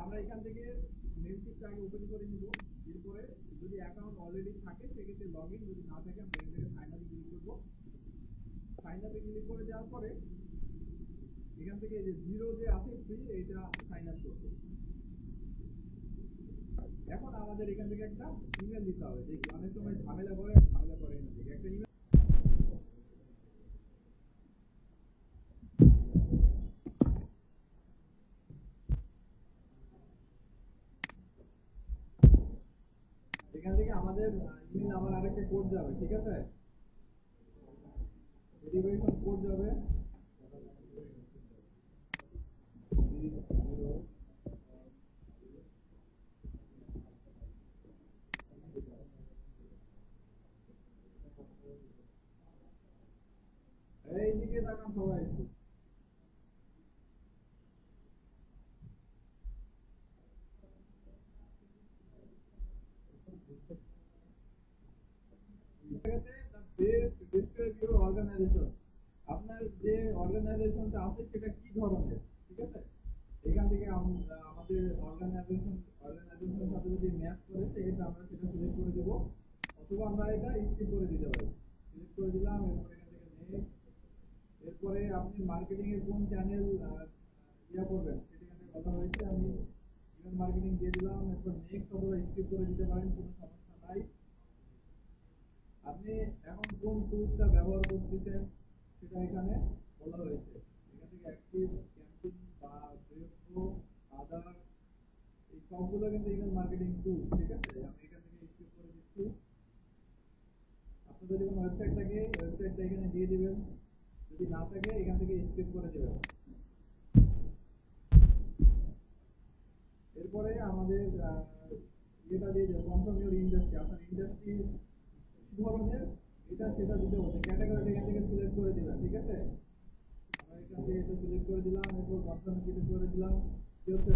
আমরা এখান থেকে মেলশিটটা আগে ওপেন করে নিব। এরপরে যদি অ্যাকাউন্ট অলরেডি থাকে সেক্ষেত্রে লগইন, যদি না থাকে আমরা এখান থেকে ফাইনালি ক্লিক করব। ফাইনালি ক্লিক করে দেওয়ার পরে এখান থেকে এই যে জিরো যে আছে ফ্রি, এইটা সাইন আপ করতে। এখন আমাদের এখান থেকে একটা ইমেল দিতে হবে। দেখি অনেক সময় ঝামেলা করে না, একটা ইমেল এখান থেকে আমাদের ইমেল আবার আরেকটা কোড যাবে, ঠিক আছে? ভেরিফিকেশন কোড যাবে এইদিকে তাকান সবাই। আপনার যে অর্গানাইজেশনটা আছে সেটা কি ধরনের, ঠিক আছে? এখান থেকে আমাদের অর্গানাইজেশনের সাথে যদি ম্যাচ করে সেক্ষেত্রে আমরা সেটা সিলেক্ট করে দেবো, অথবা আমরা এটা স্কিপ করে দিতে পারি। সিলেক্ট করে দিলাম, এরপর এখান থেকে নেক্সট। এরপরে আপনি মার্কেটিং এর কোন চ্যানেল ইয়া করবেন সেটা এখানে বলা হয়েছে, আমি ইমেল মার্কেটিং দিয়ে দিলাম। এরপর নেক্সট অথবা স্কিপ করে দিতে পারেন, কোনো সমস্যা নাই। আপনি এখন কোন টুলসটা ব্যবহার করতেছেন সেটা এখানে বলা হয়েছে। এখান থেকে অ্যাক্টিভ, ক্যাম্পেইন বা ব্রেকথ্রু, আদার, এই সবগুলো কিন্তু ইমেল মার্কেটিং টুল, ঠিক আছে? আমি এখান থেকে স্কিপ করে দিচ্ছি। আপনার যদি কোনো ওয়েবসাইট থাকে ওয়েবসাইটটা এখানে দিয়ে দিবেন, যদি না থাকে এখান থেকে স্কিপ করে দেবেন। এরপরে আমাদের যেটা দিয়ে দেবো কনফার্ম ইউর ইন্ডাস্ট্রি, আপনার ইন্ডাস্ট্রি কি ধরনের এটা সেটা দিতে হচ্ছে। ক্যাটাগরি এখান থেকে সিলেক্ট করে দিবেন, ঠিক আছে? আমরা এখান থেকে এটা সিলেক্ট করে দিলাম, এরপর কনফার্ম ক্লিক করে দিলাম। কি হচ্ছে?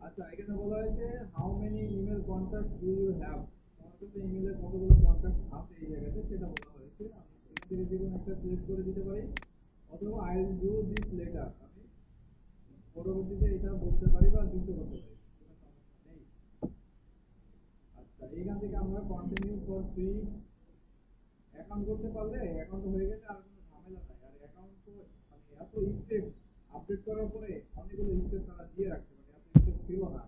আচ্ছা, এখানে বলা হয়েছে how many email contact do you have, তোমার কাছে ইমেলে কতগুলো কন্ট্যাক্ট আছে এই জায়গাতে সেটা বলা হয়েছে। আমি এখান থেকে যে কোনো একটা সিলেক্ট করে দিতে পারি, অথবা I will do this letter, আমি পরবর্তীতে এটা বলতে পারি বা যুক্ত করতে পারি, কোনো সমস্যা নেই। আচ্ছা, এখান থেকে আমরা কন্টিনিউ ফর ফ্রি অ্যাকাউন্ট করতে পারলে অ্যাকাউন্ট হয়ে গেলে আর কোনো ঝামেলা নাই। আর অ্যাকাউন্ট তো মানে এত স্টেপ আপডেট করার পরে অনেকগুলো স্টেপ তারা দিয়ে রাখছে, মানে এত স্টেপ ছিল না।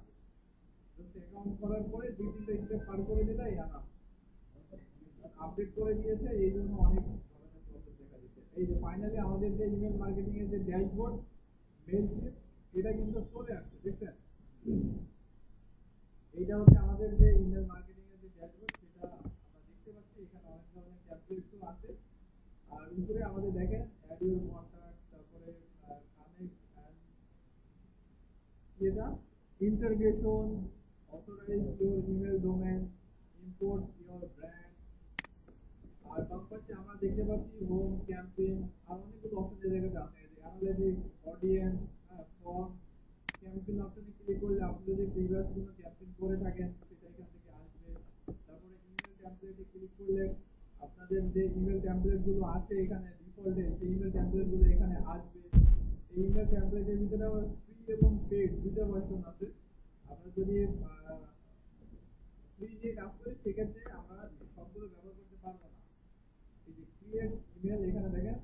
জাস্ট অ্যাকাউন্ট করার পরে দুই তিনটা স্টেপ পার করে দিলেই আনা আপডেট করে দিয়েছে, এই জন্য অনেক ধরনের প্রবলেম দেখা দিচ্ছে। এই যে ফাইনালি আমাদের যে ইমেল মার্কেটিং এর যে ড্যাশবোর্ড মেইলশিপ, এটা কিন্তু চলে আসছে, দেখছেন? এইটা হচ্ছে আমাদের যে ইমেল মার্কেটিং এর যে ড্যাশবোর্ড, সেটা আমরা দেখতে পাচ্ছি। এখানে অনেক ধরনের ট্যাবলেটসও আছে। আর উপরে আমাদের দেখেন অ্যাড ইউর কন্টাক্ট, তারপরে কানেক্ট এন্ড যেটা integration, authorize your email domain, import your brand. আর বাম পাশে আমরা দেখতে পাচ্ছি হোম, ক্যাম্পেইন, আর অনেকগুলো অপশন এই জায়গাতে আছে। Analytics, audience, form. ক্যাম্পেইন অপশনে ক্লিক করলে আপনি যদি প্রিভিয়াস কোনো ক্যাম্পেইন করে থাকেন সেটা এখান থেকে আসবে। তারপরে ইমেল টেমপ্লেটে ক্লিক করলে আপনাদের যে ইমেল টেমপ্লেট গুলো আছে এখানে ডিফল্টে, সেই ইমেল টেমপ্লেট গুলো এখানে আসবে। এই ইমেল টেমপ্লেটের ভিতরে ফ্রি এবং পেইড দুটো ভার্সন আছে। আমরা যদি ফ্রি দিয়ে কাজ করি সেক্ষেত্রে আমরা সবগুলো ব্যবহার করতে পারবো না। এই যে ক্রিয়েট ইমেল, এখানে দেখেন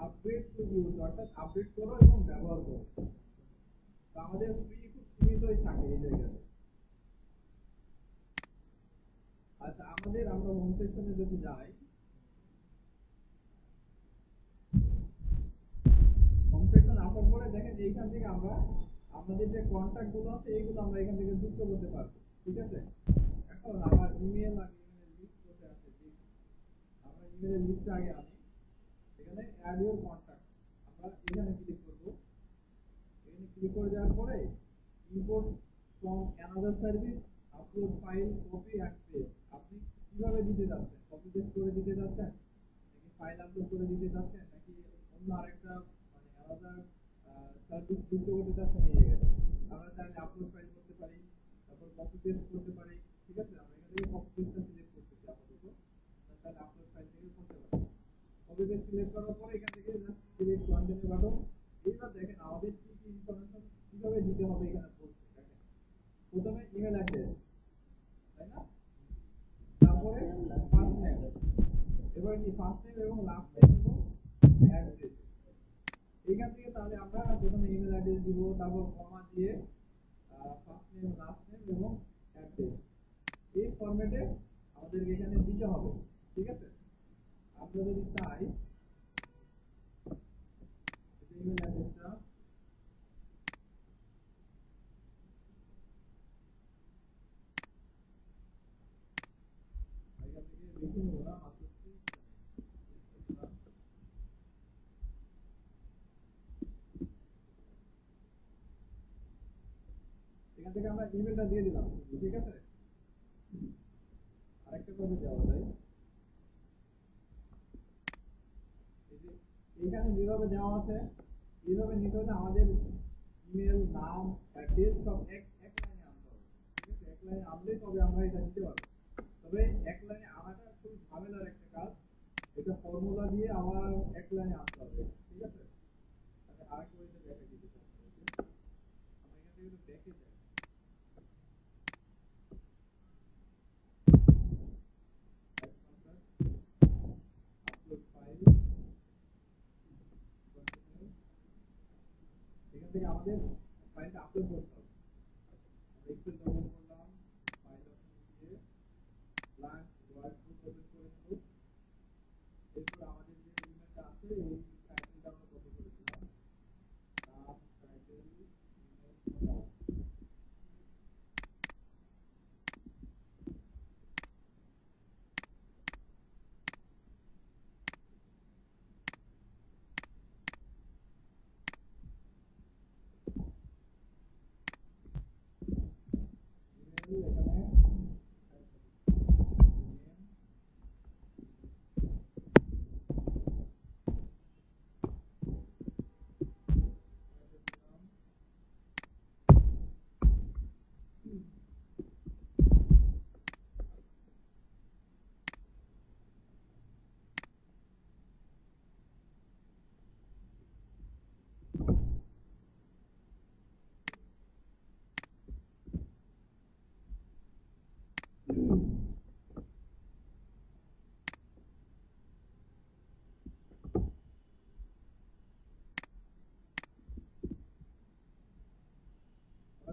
আপডেট টু ইউজ, অর্থাৎ আপডেট করো এবং ব্যবহার করো। তো আমাদের ফ্রি খুব সীমিতই থাকে এই জায়গাতে। আচ্ছা, আমরা হোম সেকশনে যদি যাই, হোম সেকশন আসার পরে দেখেন এইখান থেকে আমরা আমাদের যে কন্ট্যাক্ট গুলো আছে এইগুলো আমরা এখান থেকে যুক্ত করতে পারবো, ঠিক আছে? এখন আমার ইমেল আর ইমেলের লিস্ট কোথায় আছে, আমরা ইমেলের লিস্ট আগে আনি। এখানে অ্যাড ইউর কন্ট্যাক্ট, আমরা এখানে ক্লিক করব। এখানে ক্লিক করে দেওয়ার পরে import from another service, upload file, copy and paste. আপনি কিভাবে দিতে যাচ্ছেন, কপি পেস্ট করে দিতে যাচ্ছেন, নাকি ফাইল আপলোড করে দিতে যাচ্ছেন, নাকি অন্য আরেকটা মানে আলাদা সার্ভিস যুক্ত করতে যাচ্ছেন এই জায়গায়। আমরা চাইলে আপলোড ফাইল করতে পারি, তারপর কপি পেস্ট করতে পারি, ঠিক আছে? আমরা এখান থেকে কপি পেস্টটা সিলেক্ট করতেছি আপাতত, তাহলে আপলোড ফাইল থেকে করতে পারি। কপি পেস্ট সিলেক্ট করার পরে এখান থেকে জাস্ট সিলেক্ট কন্টিনিউ বাটন। এইবার দেখেন আমাদের কি কি ইনফরমেশন কিভাবে দিতে হবে এখানে বলছে। দেখেন প্রথমে ইমেল অ্যাড্রেস, তাই না? তারপরে ফার্স্ট নেম, এবার কি ফার্স্ট নেম এবং লাস্ট নেম এবং অ্যাড্রেস। এখান থেকে তাহলে আমরা প্রথমে ইমেল অ্যাড্রেস দিব, তারপর কমা দিয়ে ফার্স্ট নেম লাস্ট নেম এবং অ্যাড্রেস এই ফরম্যাটে আমাদেরকে এখানে দিতে হবে। ঠিক আছে, আমরা যদি চাই ইমেল অ্যাড্রেসটা এখান থেকে লিখে নেব না, মাত্র এখান থেকে আমরা ইমেলটা দিয়ে দিলাম। ঠিক আছে, আরেকটা ভাবে দেওয়া যায়, এখানে যেভাবে দেওয়া আছে এইভাবে নিতে হলে আমাদের ইমেল নাম অ্যাড্রেস সব এক এক লাইনে আনতে হবে। ঠিক আছে, এক লাইনে আনলেই তবে আমরা এটা দিতে পারবো। তবে এক লাইনে আনাটা খুব ঝামেলার একটা কাজ, এটা ফর্মুলা দিয়ে আমার এক লাইনে আনতে হবে। ঠিক আছে, আমি আরেকটা ওইটা দেখে দিতে চাই। আমরা এখান থেকে দেখে যাই, আপলোড ফাইল, এখান থেকে আমাদের ফাইলটা আপলোড করতে হবে। আমরা এক্সেল ডাউনলোড করলাম, ফাইল অপশন দিয়ে ব্ল্যাঙ্ক ওয়ার্ড ওপেন করে নেব। এরপর আমাদের যে ইমেলটা আছে এই টাইটেলটা আমরা কপি করে দিলাম, নাম টাইটেল ইমেল।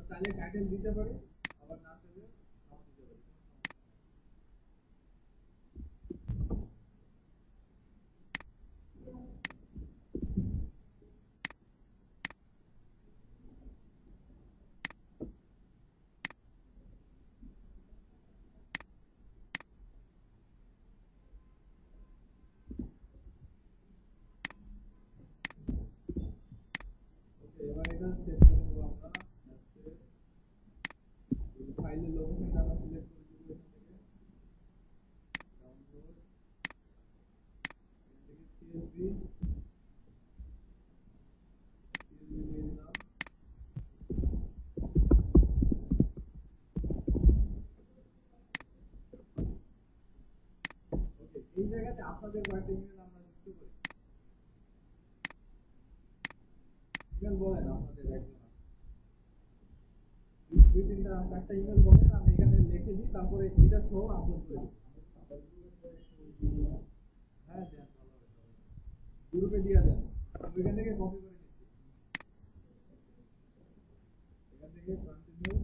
চাইলে টাইটেল দিতে পারি, আবার না চাইলে নাও দিতে পারি। এবার এটা সেভ করে নেব আমরা। ফাইলের লোকেশনটা আমরা সিলেক্ট করে দিব, এখান থেকে ডাউনলোড, এখান থেকে সিএসভি দিয়ে দিলাম। ওকে, এই জায়গাতে আপনাদের কয়েকটা ইমেল আমরা যুক্ত করি। ইমেল বলেন আপনাদের একজন দুই তিনটা চারটা ইমেল বলেন, আমি এখানে লিখে দিই, তারপরে এটা সহ আপলোড করে দিই। হ্যাঁ দেন, ভালো হবে, গ্রুপে দিয়ে দেন, আমি এখান থেকে কপি করে নিচ্ছি। এখান থেকে কন্টিনিউ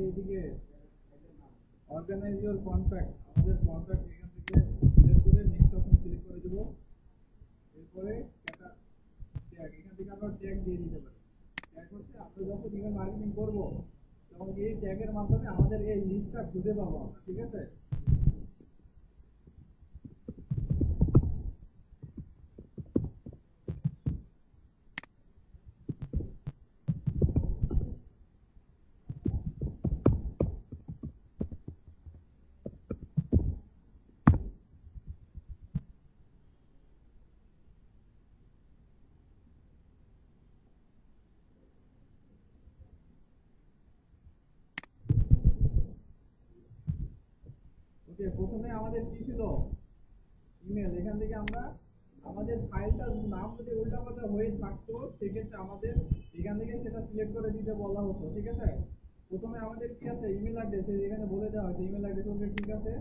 এইদিকে অর্গানাইজ ইওর কন্ট্যাক্ট, আমাদের কন্ট্যাক্ট এখান থেকে সিলেক্ট করে নেক্সট অপশন সিলেক্ট করে দেব। এরপরে একটা ট্যাগ, এখান থেকে আমরা ট্যাগ দিয়ে দিতে পারি। ট্যাগ হচ্ছে আমরা যখন ইমেল মার্কেটিং করব তখন এই ট্যাগের মাধ্যমে আমাদের এই লিস্টটা খুঁজে পাবো আমরা। ঠিক আছে, ওকে, প্রথমে আমাদের কি ছিল? ইমেল। এখান থেকে আমরা আমাদের ফাইলটার নাম যদি উল্টাপাল্টা হয়ে থাকতো সেক্ষেত্রে আমাদের এখান থেকে সেটা সিলেক্ট করে দিতে বলা হতো, ঠিক আছে? প্রথমে আমাদের কি আছে? Email address. এখানে বলে দেওয়া হয়েছে ইমেল অ্যাড্রেস। ওকে, ঠিক আছে।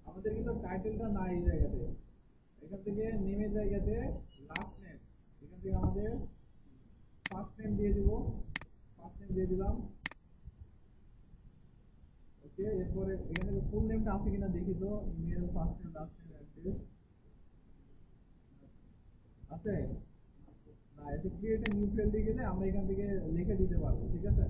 আমাদের কিন্তু টাইটেলটা নাই এই জায়গাতে। এখান থেকে নেমের জায়গাতে লাস্ট নেম, এখান থেকে আমাদের ফার্স্ট নেম দিয়ে দিব। ফার্স্ট নেম দিয়ে দিলাম। ওকে, এরপরে এখানে ফুল নেমটা আছে কিনা দেখি তো। Email, first name, last name, address আছে না? এতে ক্রিয়েট এ নিউ ফিল্ডে গেলে আমরা এখান থেকে লিখে দিতে পারবো, ঠিক আছে?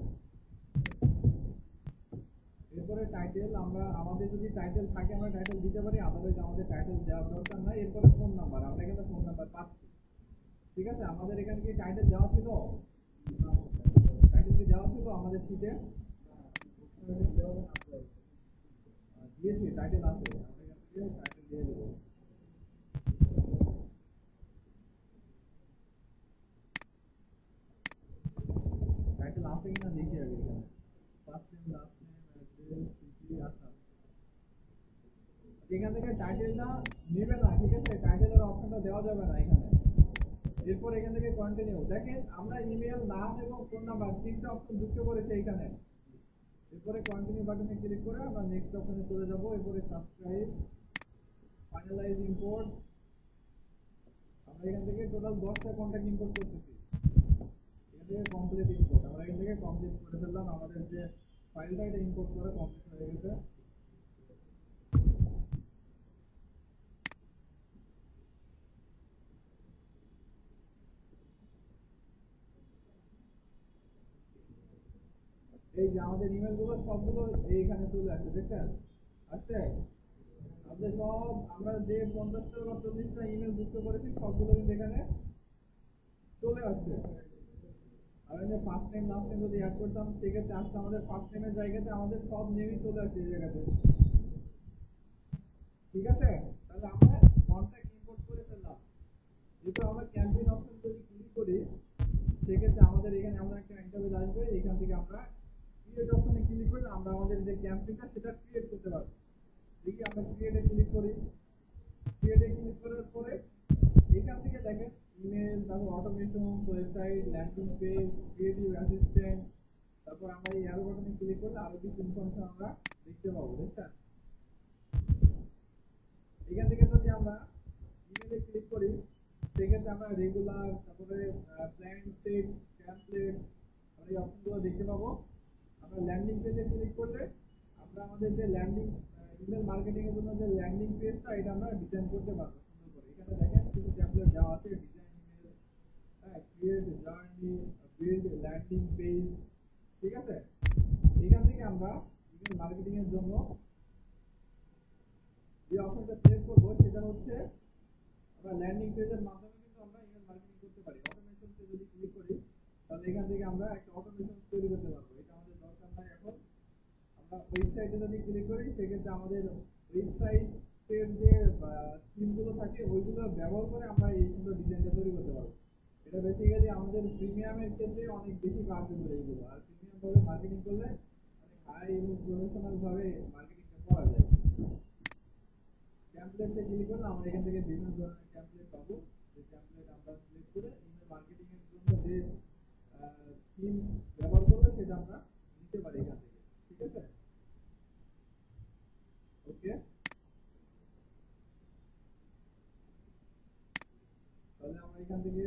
এরপরে টাইটেল, আমরা আমাদের যদি টাইটেল থাকে আমরা টাইটেল দিতে পারি, আদারওয়াইজ আমাদের টাইটেল দেওয়ার দরকার নাই। এরপরে ফোন নাম্বার, আমরা এখানে ফোন নাম্বার পাচ্ছি, ঠিক আছে? আমাদের এখানে কি টাইটেল দেওয়া ছিল? টাইটেল কি দেওয়া ছিল আমাদের শীটে? দিয়েছি, টাইটেল আছে। আমরা এখান থেকে টাইটেল দিয়ে দেবো। টাইটেল আছে কিনা দেখি আগে। এখানে first name, last name, address, city আছে। এখান থেকে টাইটেলটা নেবে না, ঠিক আছে? টাইটেলের অপশনটা দেওয়া যাবে না এখানে। এরপর এখান থেকে কন্টিনিউ। দেখেন আমরা ইমেল, নাম এবং ফোন নাম্বার তিনটা অপশন যুক্ত করেছি এখানে। এরপরে কন্টিনিউ বাটনে ক্লিক করে আমরা নেক্সট অপশনে চলে যাব। এরপরে সাবস্ক্রাইব, ফাইনালাইজ ইম্পোর্ট। আমরা এখান থেকে টোটাল 10টা কন্টাক্ট ইম্পোর্ট করতেছি। এখান থেকে কমপ্লিট ইম্পোর্ট, আমরা এখান থেকে কমপ্লিট করে ফেললাম। আমাদের যে ফাইলটা এটা ইম্পোর্ট করা কমপ্লিট হয়ে গেছে। এই যে আমাদের ইমেল গুলো সবগুলো এইখানে চলে আসছে, দেখছেন? আসছে আমাদের সব, আমরা যে 50টা বা 40টা ইমেল যুক্ত করেছি সবগুলো কিন্তু এখানে চলে আসছে। আর এই যে ফার্স্ট নেম, লাস্ট নেম যদি অ্যাড করতাম সেক্ষেত্রে আসছে আমাদের ফার্স্ট নেমের জায়গাতে আমাদের সব নেমই চলে আসছে এই জায়গাতে, ঠিক আছে? তাহলে আমরা কন্ট্যাক্ট ইম্পোর্ট করে ফেললাম। এরপর আমরা ক্যাম্পেইন অপশন যদি ক্লিক করি সেক্ষেত্রে আমাদের এখানে আমরা একটা ইন্টারভিউ আসবে। এখান থেকে আমরা ক্রিয়েট অপশনে ক্লিক করলে আমরা আমাদের যে ক্যাম্পেইনটা সেটা ক্রিয়েট করতে পারবো। দেখি আমরা ক্রিয়েটে ক্লিক করি। ক্রিয়েটে ক্লিক করার পরে এখান থেকে দেখেন ইমেল, তারপর automation, website, landing page, creative assistant, তারপর আমরা এই অ্যারো বাটনে ক্লিক করলে আরো কিছু ইনফরমেশন আমরা দেখতে পাবো, দেখছেন? এখান থেকে যদি আমরা ইমেলে ক্লিক করি সেক্ষেত্রে আমরা রেগুলার, তারপরে প্ল্যান, টেক্সট, টেমপ্লেট, আমরা এই অপশনগুলো দেখতে পাবো। আমরা ল্যান্ডিং পেজে ক্লিক করলে আমরা আমাদের যে ল্যান্ডিং ইমেল মার্কেটিং এর জন্য যে ল্যান্ডিং পেজটা এটা আমরা ডিজাইন করতে পারবো সুন্দর করে। এখানে দেখেন কিছু টেমপ্লেট দেওয়া আছে, design email, create journey, build landing page, ঠিক আছে? এখান থেকে আমরা ইমেল মার্কেটিং এর জন্য যে অপশনটা সিলেক্ট করবো সেটা হচ্ছে আমরা ল্যান্ডিং পেজের মাধ্যমে কিন্তু আমরা ইমেল মার্কেটিং করতে পারি। অটোমেশনকে যদি ক্লিক করি তাহলে এখান থেকে আমরা একটা অটোমেশন তৈরি করতে পারবো। এটা আমাদের দরকার নাই এখন। আমরা ওয়েবসাইটে যদি ক্লিক করি সেক্ষেত্রে আমাদের ওয়েবসাইটের যে থিমগুলো থাকে ওইগুলো ব্যবহার করে আমরা এই সুন্দর ডিজাইনটা তৈরি করতে পারবো। এটা বেসিক্যালি আমাদের প্রিমিয়ামের ক্ষেত্রে অনেক বেশি কার্যকর এইগুলো। আর প্রিমিয়াম ভাবে মার্কেটিং করলে অনেক হাই এবং প্রফেশনাল ভাবে মার্কেটিংটা করা যায়। টেমপ্লেটে ক্লিক করলে আমরা এখান থেকে বিভিন্ন ধরনের টেমপ্লেট পাবো। যে টেমপ্লেট আমরা সিলেক্ট করে ইমেল মার্কেটিং এর জন্য যে থিম ব্যবহার করবো সেটা আমরা নিতে পারি এখান থেকে, ঠিক আছে? ওকে, তাহলে আমরা এখান থেকে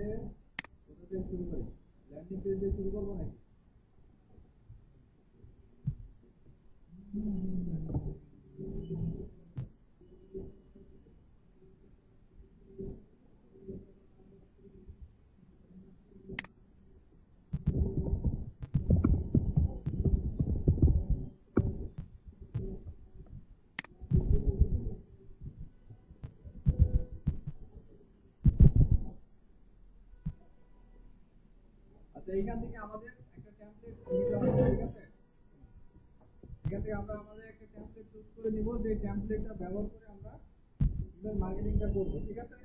কোথা থেকে শুরু করি? ল্যান্ডিং পেজ দিয়ে শুরু করবো নাকি? আচ্ছা, এইখান থেকে আমাদের একটা টেমপ্লেট নিতে হবে, ঠিক আছে? এখান থেকে আমরা আমাদের একটা টেমপ্লেট চুজ করে নিব, যে টেমপ্লেটটা ব্যবহার করে আমরা ইমেল মার্কেটিংটা করব, ঠিক আছে?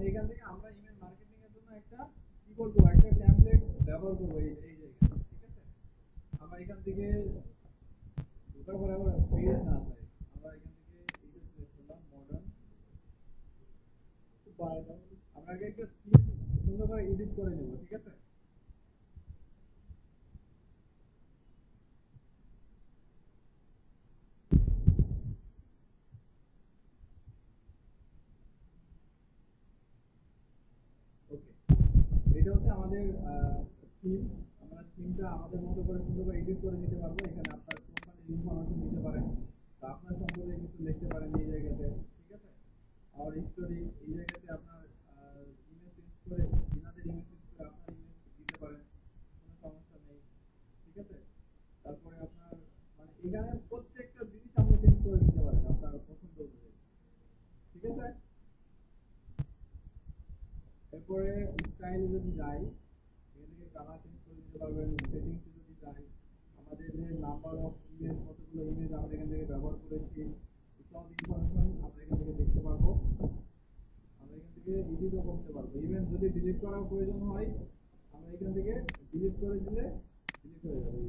এখান থেকে আমরা ইমেল মার্কেটিং এর জন্য একটা কি করবো, একটা টেমপ্লেট ব্যবহার করবো এই জায়গায়, ঠিক আছে? আমরা এখান থেকে তারপরে আবার পেজ না চাই, আমরা এখান থেকে এটা সিলেক্ট করলাম মডার্ন। আমরা আগে একটা থিম সুন্দর করে এডিট করে নেব, ঠিক আছে? ওকে, এটা হচ্ছে আমাদের থিম। আমরা থিমটা আমাদের মতো করে সুন্দর করে এডিট করে নিতে পারবো। এখানে আপনার কোম্পানির ইনফরমেশন দিতে পারেন বা আপনার সম্পর্কে কিছু লিখতে পারেন এই জায়গাতে, ঠিক আছে? আর স্টোরি এই জায়গাতে আপনার ইমেজ চেঞ্জ করে ইনাদের ইমেজ চেঞ্জ করে আপনার ইমেজ দিতে পারেন, কোনো সমস্যা নেই, ঠিক আছে? তারপরে আপনার মানে এখানে প্রত্যেকটা জিনিস আপনি চেঞ্জ করে দিতে পারেন আপনার পছন্দ অনুযায়ী, ঠিক আছে? এরপরে স্টাইলে যদি যাই, এখান থেকে কালার চেঞ্জ করে দিতে পারবেন। সেটিংসে যদি যাই, আমাদের যে নাম্বার অফ ইমেজ, কতগুলো ইমেজ আমরা এখান থেকে ব্যবহার করেছি, সব ইনফরমেশন আমরা এখান থেকে দেখতে পারবো। আমরা এখান থেকে এডিটও করতে পারবো। ইভেন যদি ডিলিট করার প্রয়োজন হয়, আমরা এখান থেকে ডিলিট করে দিলে ডিলিট হয়ে যাবে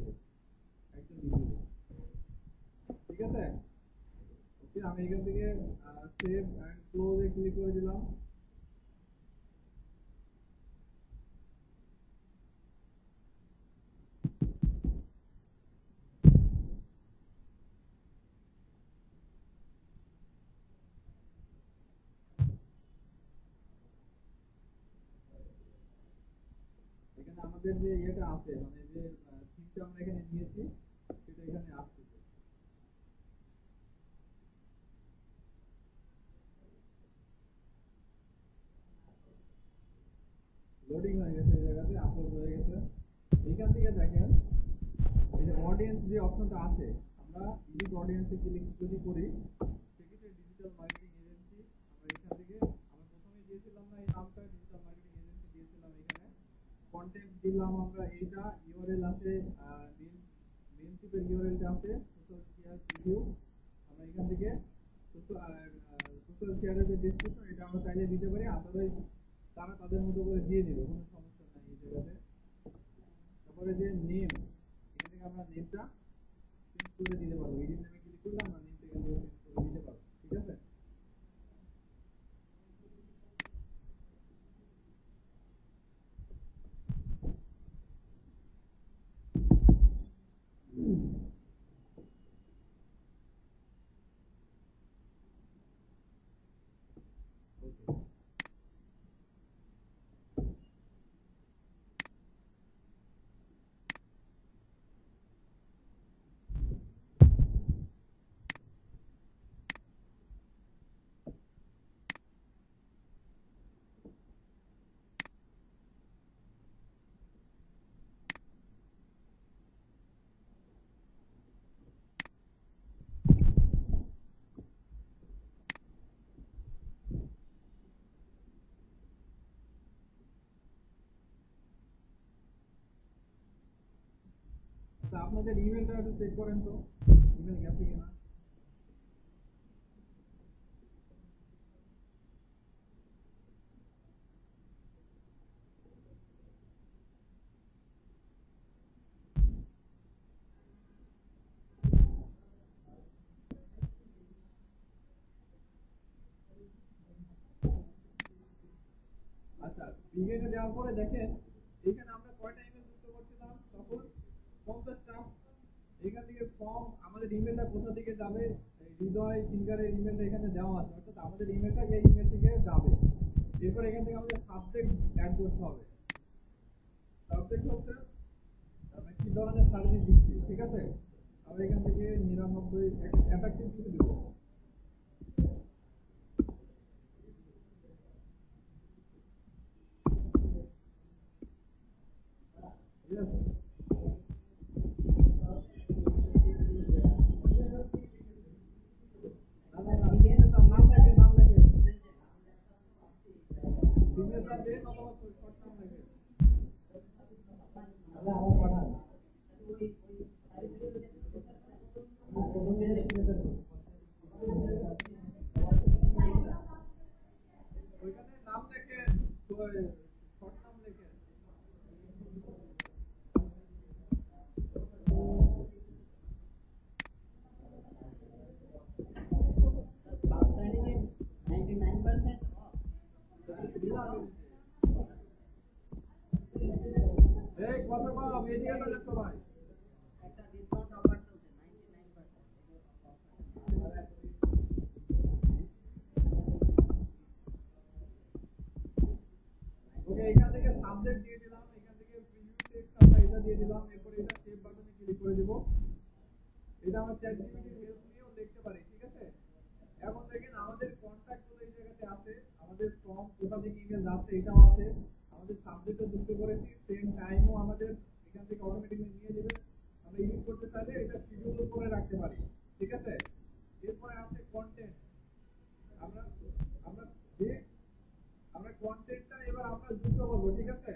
একদম ইজিলি, ঠিক আছে? ওকে, আমি এখান থেকে সেভ অ্যান্ড ক্লোজে ক্লিক করে দিলাম। এখানে আমাদের যে ইয়েটা আছে, মানে যে থিমটা আমরা এখানে নিয়েছি সেটা এখানে আসতেছে। লোডিং হয়ে গেছে, এই জায়গাতে আপলোড হয়ে গেছে। এইখান থেকে দেখেন এই যে অডিয়েন্স যে অপশনটা আছে, আমরা এডিট অডিয়েন্সে ক্লিক যদি করি, সেক্ষেত্রে ডিজিটাল মার্কেটিং এজেন্সি আমরা এখান থেকে আমরা প্রথমে দিয়েছিলাম না এই নামটা, ডিজিটাল মার্কেটিং এজেন্সি দিয়েছিলাম। এখানে কন্টেন্ট দিলাম আমরা, এইটা ইউআরএল আছে, মেনশিপের ইউআরএলটা আছে সোশ্যাল শেয়ার রিভিউ। আমরা এখান থেকে সোশ্যাল শেয়ারের যে ডেসক্রিপশন এটা আমরা চাইলে দিতে পারি, আদারওয়াইজ তারা তাদের মতো করে দিয়ে দিবে, কোনো সমস্যা নাই এই জায়গাতে। তারপরে যে নেম, এখান থেকে আমরা নেমটা চেঞ্জ করে দিতে পারবো। এডিট নেমে ক্লিক করলে আমরা নেমটা এখান থেকে চেঞ্জ করে দিতে পারবো, ঠিক আছে? ওকে, আচ্ছা আপনাদের ইমেলটা একটু চেক করেন তো, ইমেল গেছে কিনা। আচ্ছা, বিগেটে দেওয়ার পরে দেখেন এখানে আমরা কয়টা ইমেল যুক্ত করছিলাম তখন, 50টা। এখান থেকে ফর্ম আমাদের ইমেলটা কোথা থেকে যাবে, হৃদয় সিঙ্গারের ইমেলটা এখানে দেওয়া আছে, অর্থাৎ আমাদের ইমেলটা এই ইমেল থেকে যাবে। এরপর এখান থেকে আমাদের সাবজেক্ট অ্যাড করতে হবে। সাবজেক্ট হচ্ছে আমরা কি ধরনের সার্ভিস দিচ্ছি, ঠিক আছে? আমরা এখান থেকে 99 অ্যাট্রাকটিভ কিছু দিব, ঠিক আছে? না না না, বিজনেস নাম লেখে, নাম লেখে, বিজনেস নাম দেন অথবা শর্ট নাম লেখে। আচ্ছা আমার পাঠান। এদিকে তাহলে সবাই একটা ডিসকাউন্ট অফার চলছে 99%। ওকে এখান থেকে সাবজেক্ট দিয়ে দিলাম, এখান থেকে প্রিভিউ টেক্সট আমরা এটা দিয়ে দিলাম, এরপর এটা সেভ বাটনে ক্লিক করে দেব। এটা আমরা চ্যাটজিপিটির হেল্প নিয়েও দেখতে পারি, ঠিক আছে। এখন দেখেন আমাদের কন্টাক্ট গুলো এই জায়গাতে আছে, আমাদের ফর্ম কোথা থেকে ইমেল যাচ্ছে এটাও আছে, আমাদের সাবজেক্টও যুক্ত করেছি, সেম টাইমও আমাদের এখান থেকে অটোমেটিক্যালি নিয়ে নেবে। আমরা এডিট করতে চাইলে এটা শিডিউল করে রাখতে পারি, ঠিক আছে। এরপরে আছে কন্টেন্ট। আমরা আমরা যে আমরা কন্টেন্টটা এবার আমরা যুক্ত করব, ঠিক আছে।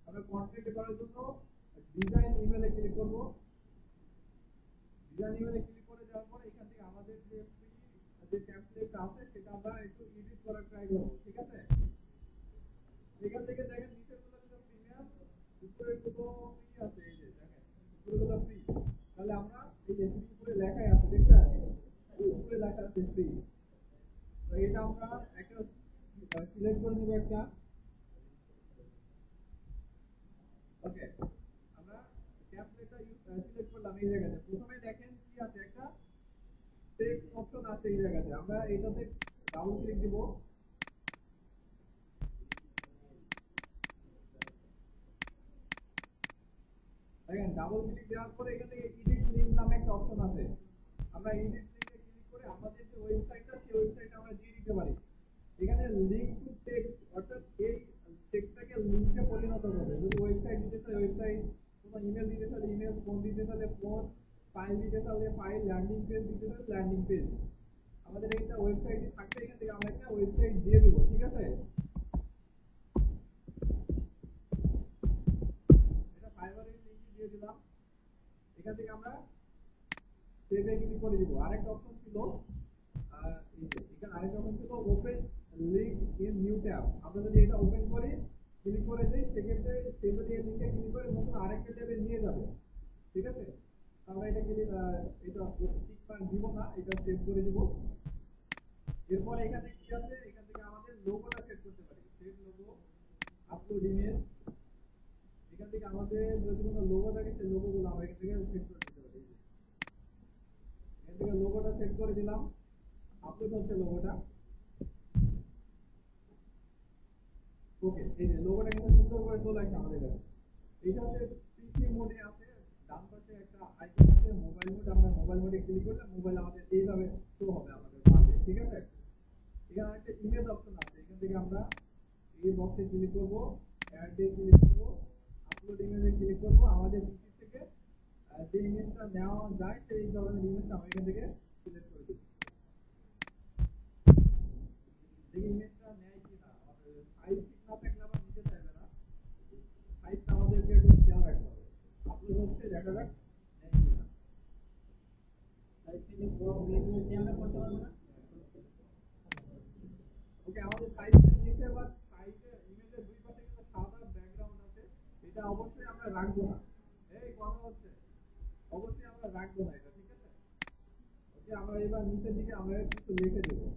আমরা কন্টেন্ট করার জন্য ডিজাইন ইমেলে ক্লিক করব। ডিজাইন ইমেলে ক্লিক করে দেওয়ার পরে এখান থেকে আমাদের যে টেমপ্লেট আছে সেটা আমরা একটু এডিট করার ট্রাই করব, ঠিক আছে। এখান থেকে দেখেন নিচের গুলো কিন্তু প্রিমিয়াম, উপরে গুলো ফ্রি আছে, এই যে দেখেন উপরে গুলো ফ্রি। তাহলে আমরা এই যে ফ্রি উপরে লেখাই আছে, দেখছেন উপরে লেখা আছে ফ্রি। তো এটা আমরা একটা সিলেক্ট করে নিব একটা। ওকে আমরা টেমপ্লেটটা সিলেক্ট করলাম এই জায়গাতে। প্রথমে দেখেন কি আছে, একটা টেক্সট অপশন আছে এই জায়গাতে, আমরা এটাতে ডাবল ক্লিক দিব। দেখেন ডাবল ক্লিক দেওয়ার পরে এখানে এডিট লিংক নামে একটা অপশন আছে, আমরা এডিট লিংকে ক্লিক করে আমাদের যে ওয়েবসাইটটা সেই ওয়েবসাইটে আমরা দিয়ে দিতে পারি। এখানে লিংক টু টেক্সট, অর্থাৎ এই টেক্সটটাকে লিংকে পরিণত করবে। যদি ওয়েবসাইট দিতে চাই ওয়েবসাইট, কোনো ইমেল দিতে চাইলে ইমেল, ফোন দিতে চাইলে ফোন, ফাইল দিতে চাইলে ফাইল, ল্যান্ডিং পেজ দিতে চাইলে ল্যান্ডিং পেজ। আমাদের এইটা ওয়েবসাইটে থাকলে এখান থেকে আমরা একটা ওয়েবসাইট দিয়ে দিব, ঠিক আছে। এটা ফাইবারের লিংক দিয়ে দিলাম। এখান থেকে আমরা সেভে ক্লিক করে দিব। আরেকটা অপশন ছিল এই যে এখানে আরেকটা অপশন ছিল open link in new tab. আমরা যদি এটা ওপেন করি, ক্লিক করে দেই, সেক্ষেত্রে সেভে এই লিংকে ক্লিক করে নতুন আরেকটা ট্যাবে নিয়ে যাবে, ঠিক আছে। আমরা এটা ক্লিক এটা টিক মার্ক দিব না, এটা সেভ করে দিব। এরপর এখানে কি আছে, এখান থেকে আমাদের লোগোটা সেট করতে পারি। Save logo, upload image. এখান থেকে আমাদের যদি কোনো লোগো থাকে সেই লোগোগুলো আমরা এখান থেকে সেট করে দিতে পারি। এখান থেকে লোগোটা সেট করে দিলাম, আপলোড হচ্ছে লোগোটা। ওকে এই যে লোগোটা কিন্তু সুন্দর করে চলে আসছে আমাদের কাছে। এটা হচ্ছে পিসি মোডে আছে, ডান পাশে একটা আইকন আছে মোবাইল মোড। আমরা মোবাইল মোডে ক্লিক করলে মোবাইল আমাদের এইভাবে শো হবে আমাদের মাঝে, ঠিক আছে। এখানে একটা ইমেজ অপশন আছে, এখান থেকে আমরা এই বক্সে ক্লিক করব, অ্যাড এ ক্লিক করব, আপলোড ইমেজে ক্লিক করব। আমাদের পিসি থেকে যে ইমেজটা নেওয়া যায় সেই ধরনের ইমেজটা আমরা এখান থেকে সিলেক্ট করে দেব। এই ইমেজটা নেয় কিনা, সাইজ ঠিক না থাকলে আবার নিতে চাইবে না, সাইজটা আমাদেরকে একটু খেয়াল রাখতে হবে। আপলোড হচ্ছে, দেখা যাক নেয় কিনা। সাইজ থেকে পুরো ভিডিও ক্যামেরা করতে পারবো না। ওকে আমাদের সাইজটা নিতে, এবার সাইজে ইমেজের দুই পাশে কিন্তু সাদা ব্যাকগ্রাউন্ড আছে, এটা অবশ্যই আমরা রাখবো না। এই কথা হচ্ছে অবশ্যই আমরা রাখবো না এটা, ঠিক আছে। ওকে আমরা এবার নিচের দিকে আমরা কিছু লিখে দেবো।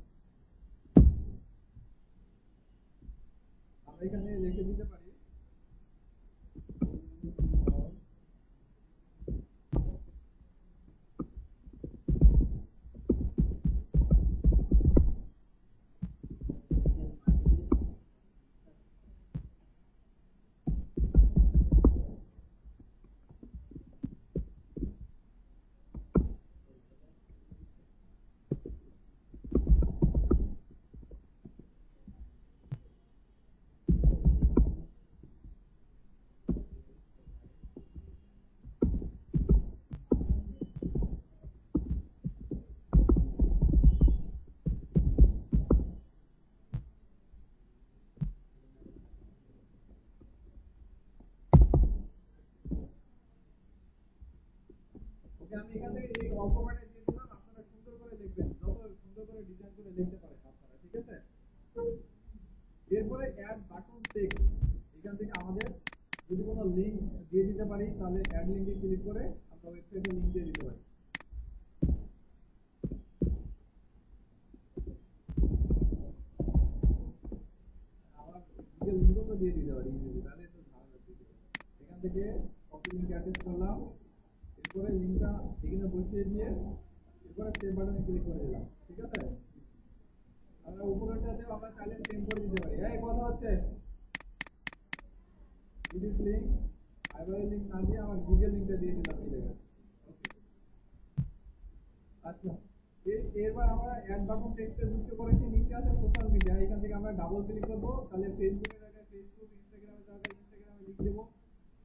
আমরা এখানে লিখে দিতে পারি আমি এখান থেকে এই অল্প পার্টে দিয়ে দিলাম। আপনারা সুন্দর করে লিখবেন, যত সুন্দর করে ডিজাইন করে লিখতে পারেন আপনারা, ঠিক আছে। এরপরে অ্যাড বাটন টেক্সট, এখান থেকে আমাদের যদি কোনো লিংক দিয়ে দিতে পারি তাহলে অ্যাড লিংকে ক্লিক করে আমরা ওয়েবসাইটে লিংক দিয়ে দিতে পারি। আবার গুগল লিংকও তো দিয়ে দিতে পারি ইজিলি, তাহলে তো ভালো লাগবে। এখান থেকে কপি লিংক অ্যাটাচ করলাম, এরপরে লিংকটা এখানে বসিয়ে দিয়ে এরপরে সেভ বাটনে ক্লিক করে দিলাম, ঠিক আছে। আমরা উপরেরটাতেও আমরা চাইলে সেভ করে দিতে পারি। এই কথা হচ্ছে এডিট লিংক, ফাইবারের লিংক না দিয়ে আমার গুগল লিংকটা দিয়ে দিলাম এই জায়গায়। আচ্ছা, এরবার আমরা অ্যাড বাটন টেক্সটে যুক্ত করেছি, নিচে আছে সোশ্যাল মিডিয়া, এখান থেকে আমরা ডাবল ক্লিক করবো, তাহলে ফেসবুকের জায়গায় ফেসবুক, ইনস্টাগ্রামের জায়গায় ইনস্টাগ্রামে লিংক দেবো,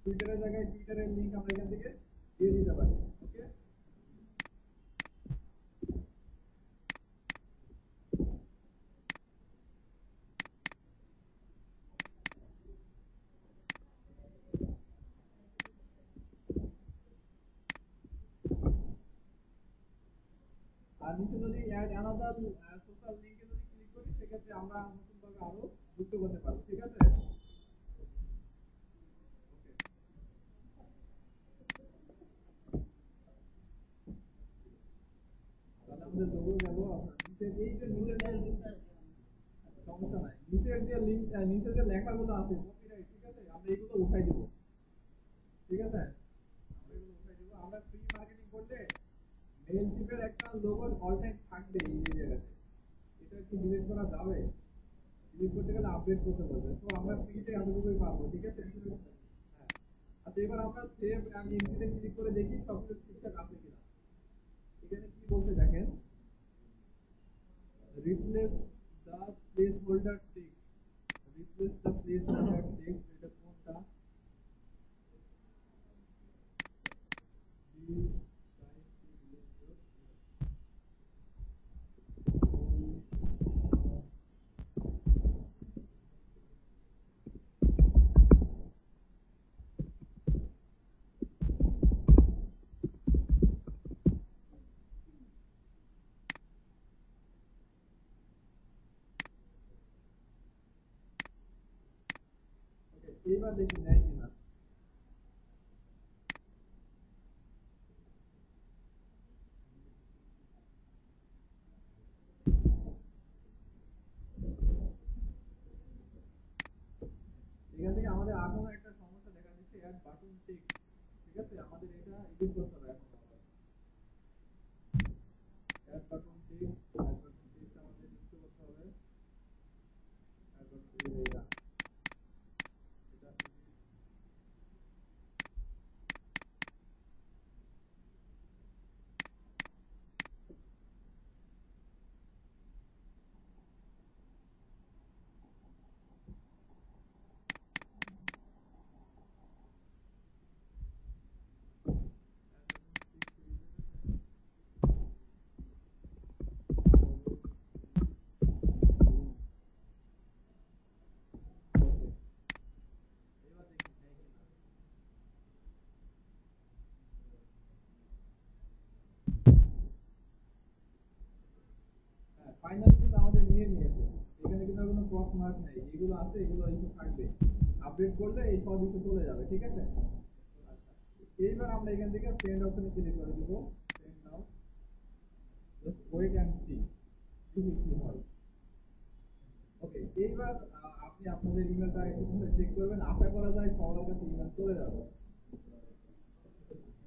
টুইটারের জায়গায় টুইটারের লিংক আমরা এখান থেকে দিয়ে দিতে পারি। ওকে, আর নিচে যদি অ্যাড অ্যানাদার সোশ্যাল লিংকে যদি ক্লিক করি, সেক্ষেত্রে আমরা নতুনভাবে আরো যুক্ত করতে পারবো, ঠিক আছে। তাহলে আমাদের লোগো গেল, আপনার নিচে এই যে নিচে সমস্যা নাই, নিচের যে লিংক, নিচের যে লেখাগুলো আছে কপিরাইট, ঠিক আছে, আমরা এগুলো উঠাই দিব, ঠিক আছে, আমরা এগুলো উঠাই দিব। আমরা ফ্রি মার্কেটিং করলে মেইলচিপের একটা লোগো অল টাইম থাকবে এই জায়গাতে, এটা কি ডিলিট করা যাবে? ডিলিট করতে গেলে আপডেট করতে বলবে, তো আমরা ফ্রিতে এতটুকুই পাবো, ঠিক আছে। হ্যাঁ, আচ্ছা, এবার আমরা সেভ আমি এমপিতে ক্লিক করে দেখি সবকিছু ঠিকঠাক আছে কিনা। এখানে কি বলতে দেখেন, replace the placeholder text, replace the placeholder text, এটা কোনটা? এইবার দেখি নেয় কিনা। এখান থেকে আমাদের এখনো একটা সমস্যা দেখা দিচ্ছে, অ্যাড বাটন টেক্সট, ঠিক আছে, আমাদের এটা এডিট করতে হবে এখন। Add button text, add button text আমাদের যুক্ত করতে হবে। অ্যাড বাটন এটা ফাইনাল কিন্তু আমাদের নিয়ে নিয়েছে, এখানে কিন্তু আর কোনো ক্রস মার্ক নেই, এগুলো আছে, এগুলো ইস্যু থাকবে, আপডেট করলে এই সব ইস্যু চলে যাবে, ঠিক আছে। আচ্ছা, এইবার আমরা এখান থেকে সেন্ড অপশনে ক্লিক করে দিব, send now, just wait and see কি হয়। ওকে, এইবার আপনি আপনাদের ইমেলটা একটু চেক করবেন, আশা করা যায় সবার কাছে ইমেল চলে যাবে।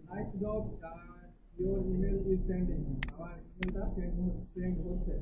Nice job, your email is sending, আমার ইমেলটা সেন্ড হচ্ছে।